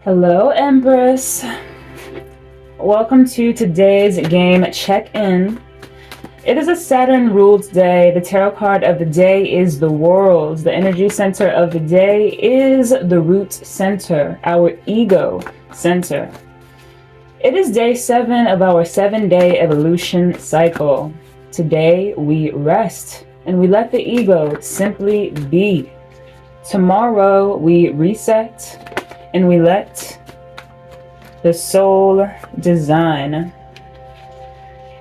Hello, Empress. Welcome to today's game check-in. It is a Saturn-ruled day. The tarot card of the day is the World. The energy center of the day is the Root Center, our ego center. It is day 7 of our 7-day evolution cycle. Today, we rest and we let the ego simply be. Tomorrow, we reset and we let the soul design.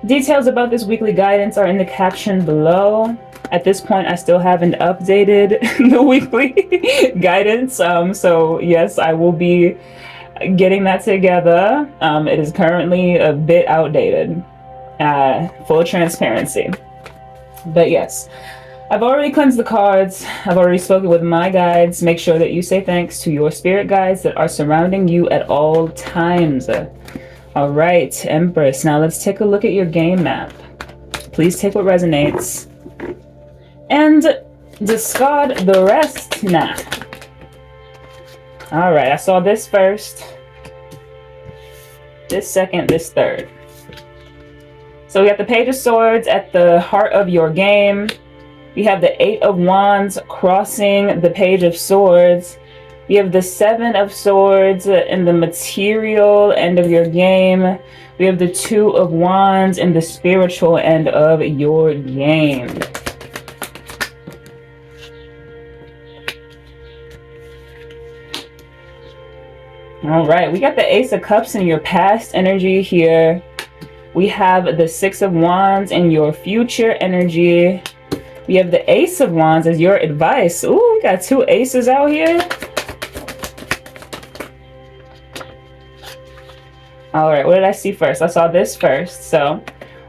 Details about this weekly guidance are in the caption below. At this point, I still haven't updated the weekly guidance. So yes, I will be getting that together. It is currently a bit outdated. Full transparency. But yes, I've already cleansed the cards. I've already spoken with my guides. Make sure that you say thanks to your spirit guides that are surrounding you at all times. All right, Empress. Now let's take a look at your game map. Please take what resonates and discard the rest now. All right, I saw this first, this second, this third. So we got the Page of Swords at the heart of your game. We have the 8 of Wands crossing the Page of Swords. We have the 7 of Swords in the material end of your game. We have the 2 of Wands in the spiritual end of your game. All right, we got the Ace of Cups in your past energy here. We have the 6 of Wands in your future energy. We have the Ace of Wands as your advice. Ooh, we got 2 aces out here. All right, what did I see first? I saw this first. So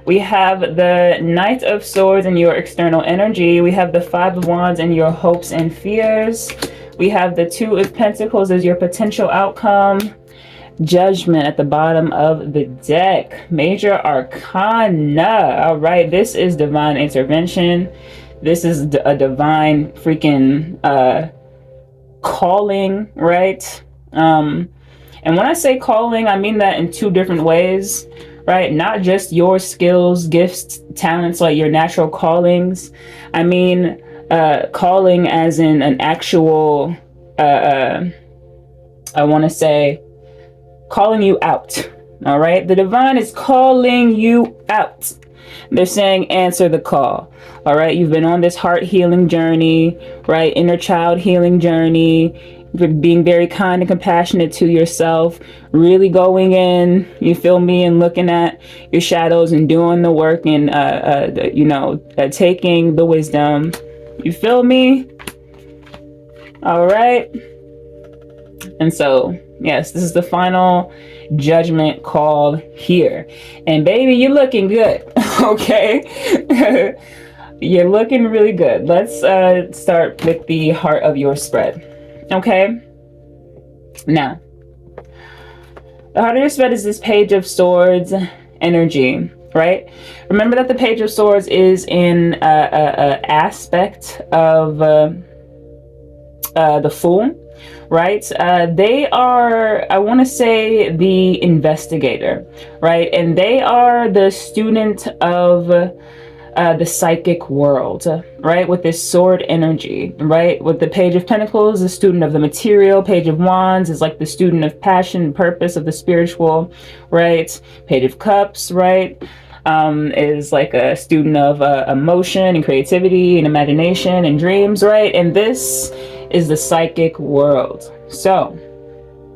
we have the Knight of Swords in your external energy. We have the 5 of Wands in your hopes and fears. We have the 2 of Pentacles as your potential outcome. Judgment at the bottom of the deck. Major Arcana. All right, this is divine intervention. This is a divine freaking calling, right? And when I say calling, I mean that in 2 different ways, right? Not just your skills, gifts, talents, like your natural callings. I mean calling as in an actual, I want to say, calling you out, all right? The divine is calling you out. They're saying answer the call, all right? You've been on this heart healing journey, right? Inner child healing journey, being very kind and compassionate to yourself, really going in, you feel me, and looking at your shadows and doing the work and, taking the wisdom, you feel me? All right. And so, yes, this is the final judgment call here. And baby, you're looking good, okay? You're looking really good. Let's start with the heart of your spread, okay? Now, the heart of your spread is this Page of Swords energy, right? Remember that the Page of Swords is in an aspect of the Fool, right? They are, I want to say, the investigator, right? And they are the student of the psychic world, right? With this sword energy, right? With the Page of Pentacles, the student of the material. Page of Wands is like the student of passion and purpose of the spiritual, right? Page of Cups, right? Is like a student of emotion and creativity and imagination and dreams, right? And this is the psychic world. So,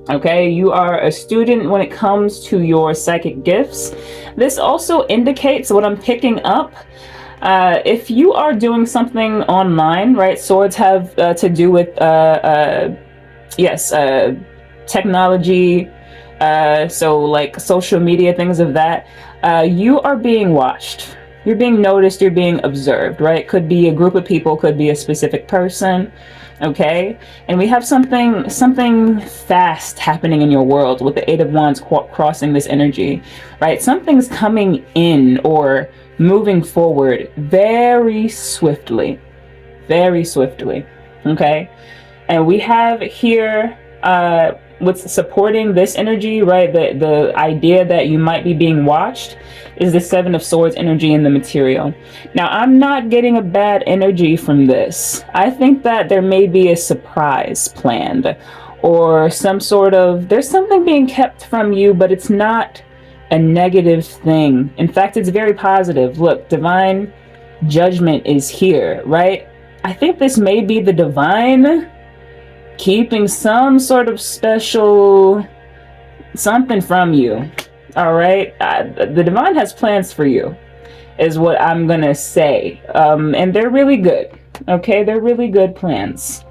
okay, you are a student when it comes to your psychic gifts. This also indicates what I'm picking up. If you are doing something online, right? Swords have to do with, technology. So like social media, things of that. You are being watched. You're being noticed. You're being observed, right? Could be a group of people, could be a specific person. Okay, and we have something fast happening in your world with the 8 of Wands crossing this energy, right? Something's coming in or moving forward very swiftly, okay? And we have here what's supporting this energy, right? The idea that you might be being watched is the Seven of Swords energy in the material. Now, I'm not getting a bad energy from this. I think that there may be a surprise planned, or some sort of, there's something being kept from you, but it's not a negative thing. In fact, it's very positive. Look, divine judgment is here, right? I think this may be the divine keeping some sort of special something from you. All right, the divine has plans for you, is what I'm gonna say, and they're really good. Okay, they're really good plans.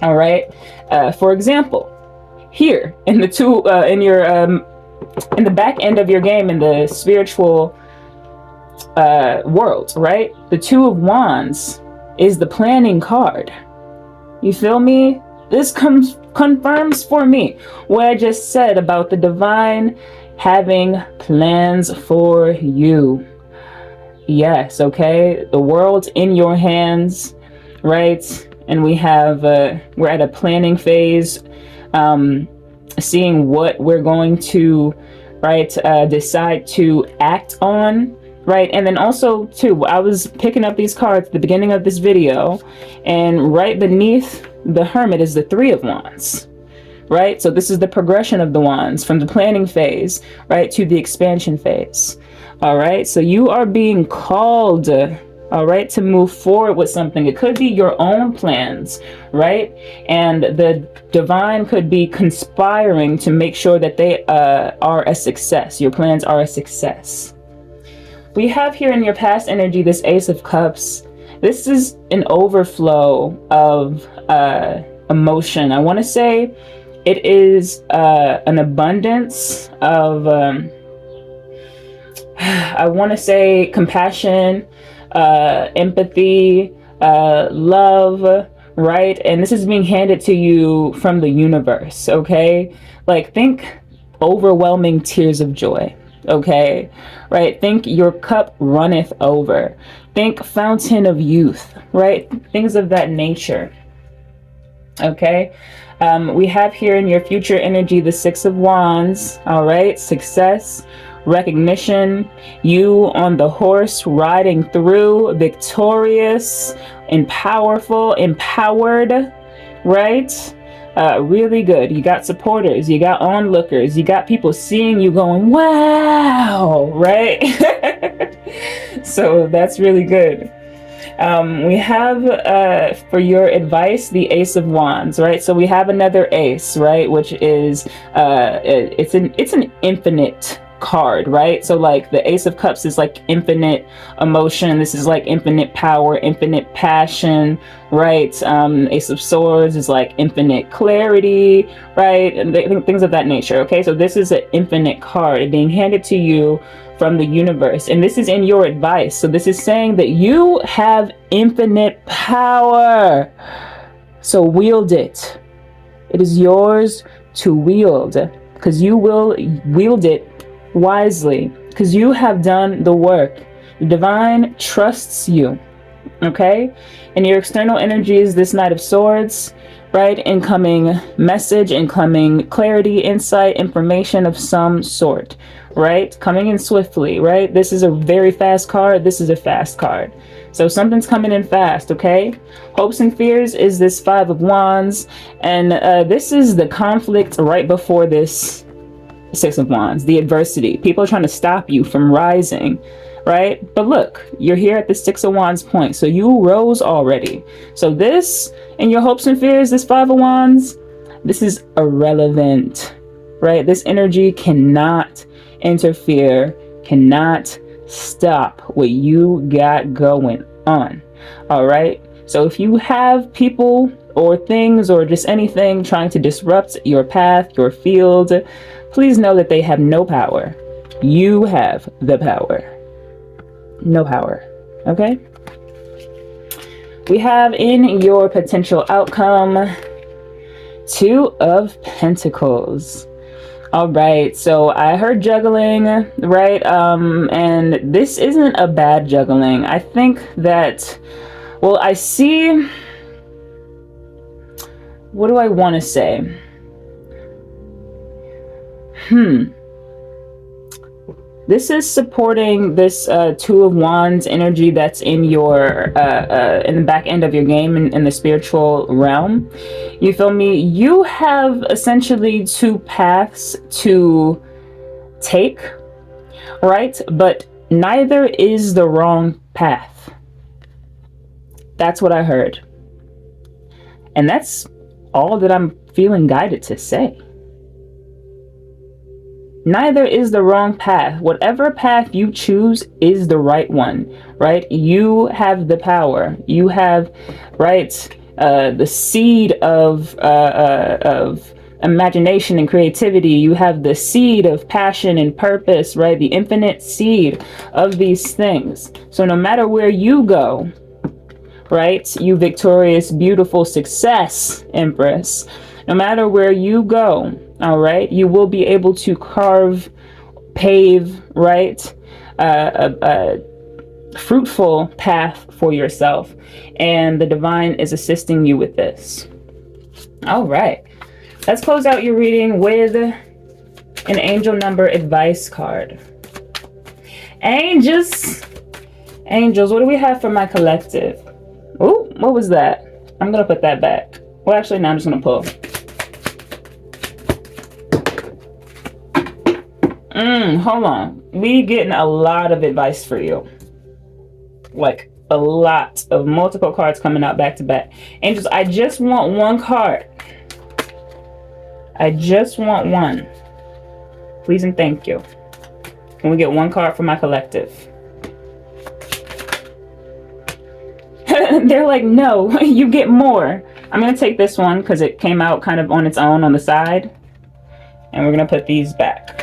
All right. For example, here in the two in your in the back end of your game, in the spiritual world, right? The Two of Wands is the planning card. You feel me? This confirms for me what I just said about the divine having plans for you. Yes, okay? The world's in your hands, right? And we have, we're at a planning phase, seeing what we're going to, right, decide to act on, right? And then also, too, I was picking up these cards at the beginning of this video, and right beneath the Hermit is the Three of Wands. Right? So this is the progression of the wands from the planning phase, right, to the expansion phase. All right. So you are being called, all right, to move forward with something. It could be your own plans, right? And the divine could be conspiring to make sure that they are a success. Your plans are a success. We have here in your past energy this Ace of Cups. This is an overflow of emotion. I want to say it is an abundance of, I want to say, compassion, empathy, love, right? And this is being handed to you from the universe, okay? Like, think overwhelming tears of joy, okay? Right? Think your cup runneth over. Think fountain of youth, right? Things of that nature, okay? We have here in your future energy the Six of Wands, all right? Success, recognition, you on the horse riding through, victorious and powerful, empowered, right? Really good. You got supporters, you got onlookers, you got people seeing you going, wow, right? So that's really good. We have for your advice the Ace of Wands, right? So we have another ace, right, which is it's an infinite card, right? So like the Ace of Cups is like infinite emotion. This is like infinite power, infinite passion, right? Ace of Swords is like infinite clarity, right? And things of that nature. Okay, so this is an infinite card being handed to you from the universe, and this is in your advice. So this is saying that you have infinite power, so wield it. It is yours to wield, because you will wield it wisely, because you have done the work. The divine trusts you, okay? And your external energy is this Knight of Swords, right? Incoming message, incoming clarity, insight, information of some sort, right? Coming in swiftly, right? This is a very fast card. This is a fast card. So something's coming in fast, okay? Hopes and fears is this Five of Wands. And this is the conflict right before this Six of Wands, the adversity. People are trying to stop you from rising, right? But look, you're here at the Six of Wands point. So you rose already. So this, and your hopes and fears, this Five of Wands, this is irrelevant, right? This energy cannot interfere, cannot stop what you got going on. All right. So if you have people or things or just anything trying to disrupt your path, your field, please know that they have no power. You have the power. No power. Okay. We have in your potential outcome Two of Pentacles. All right, so I heard juggling, right? And this isn't a bad juggling. I think that, well, I see, what do I want to say? This is supporting this Two of Wands energy that's in your in the back end of your game in the spiritual realm. You feel me? You have essentially two paths to take, right? But neither is the wrong path. That's what I heard. And that's all that I'm feeling guided to say. Neither is the wrong path. Whatever path you choose is the right one, right? You have the power. You have, right, the seed of imagination and creativity. You have the seed of passion and purpose, right? The infinite seed of these things. So no matter where you go, right, you victorious, beautiful success, Empress, no matter where you go, all right, you will be able to pave, right, a fruitful path for yourself. And the divine is assisting you with this. All right, let's close out your reading with an angel number advice card. Angels, what do we have for my collective? Oh, what was that? I'm going to put that back. Well, actually, now I'm just going to pull. Hold on. We getting a lot of advice for you. Like a lot of multiple cards coming out back to back. Angels, I just want one card. I just want one. Please and thank you. Can we get one card for my collective? They're like, no, you get more. I'm going to take this one because it came out kind of on its own on the side. And we're going to put these back.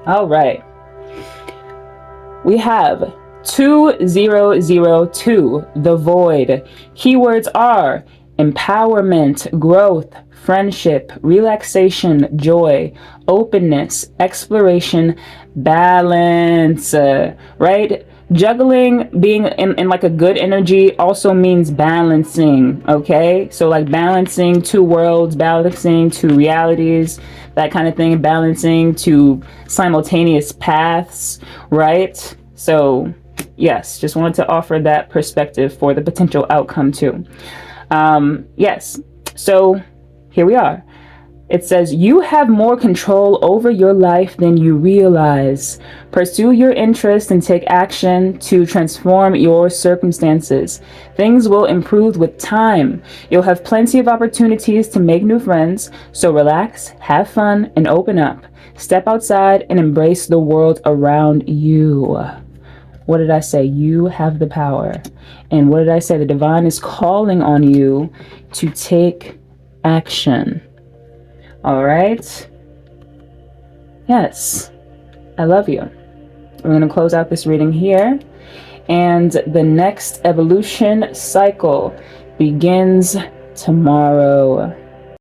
All right. We have 2002, the void. Keywords are empowerment, growth, friendship, relaxation, joy, openness, exploration, balance, right? Juggling, being in like a good energy also means balancing, okay? So like balancing two worlds, balancing two realities, that kind of thing, balancing two simultaneous paths, right? So yes, just wanted to offer that perspective for the potential outcome too. Yes, so here we are. It says, you have more control over your life than you realize. Pursue your interest and take action to transform your circumstances. Things will improve with time. You'll have plenty of opportunities to make new friends, so relax, have fun, and open up. Step outside and embrace the world around you. What did I say? You have the power. And what did I say? The divine is calling on you to take action. All right. Yes. I love you. We're going to close out this reading here. And the next evolution cycle begins tomorrow.